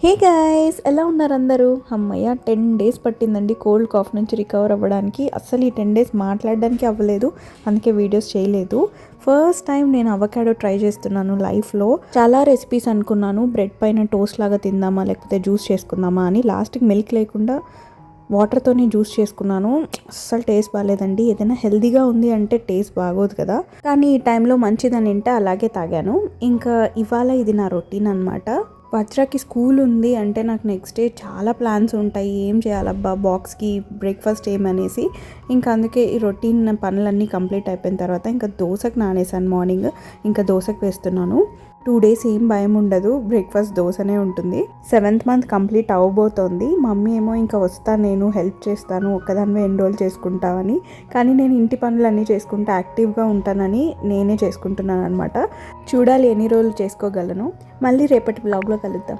Hey guys, ఎలా ఉన్నారు అందరూ? అమ్మయ్య 10 డేస్ పట్టిందండి కోల్డ్ కాఫ్ నుంచి రికవర్ అవ్వడానికి. అస్సలు ఈ 10 డేస్ మాట్లాడడానికి అవ్వలేదు, అందుకే వీడియోస్ చేయలేదు. ఫస్ట్ టైం నేను అవకాడో ట్రై చేస్తున్నాను లైఫ్లో. చాలా రెసిపీస్ అనుకున్నాను, బ్రెడ్ పైన టోస్ట్ లాగా తిందామా లేకపోతే జ్యూస్ చేసుకుందామా అని. లాస్ట్కి మిల్క్ లేకుండా వాటర్తోనే జ్యూస్ చేసుకున్నాను. అస్సలు టేస్ట్ బాగాలేదండి. ఏదైనా హెల్తీగా ఉంది అంటే టేస్ట్ బాగోదు కదా, కానీ ఈ టైంలో మంచిదని వింటే అలాగే తాగాను. ఇంకా ఇవాళ ఇది నా రొటీన్ అనమాట. వజ్రాకి స్కూల్ ఉంది అంటే నాకు నెక్స్ట్ డే చాలా ప్లాన్స్ ఉంటాయి. ఏం చేయాలబ్బా బాక్స్కి, బ్రేక్ఫాస్ట్ ఏమనేసి ఇంకా అందుకే ఈ రొటీన్ పనులన్నీ కంప్లీట్ అయిపోయిన తర్వాత ఇంకా దోశకు నానేసాను మార్నింగ్. ఇంకా దోశకు వేస్తున్నాను. 2 డేస్ ఏం భయం ఉండదు, బ్రేక్ఫాస్ట్ దోశనే ఉంటుంది. 7th month complete అవ్వబోతోంది. మమ్మీ ఏమో ఇంకా వస్తాను, నేను హెల్ప్ చేస్తాను, ఒక్కదానివే ఎన్రోల్ చేసుకుంటావని. కానీ నేను ఇంటి పనులన్నీ చేసుకుంటా యాక్టివ్గా ఉంటానని నేనే చేసుకుంటున్నాను అనమాట. చూడాలి ఎన్ని రోజులు చేసుకోగలను. మళ్ళీ రేపటి బ్లాగ్లో కలుద్దాం.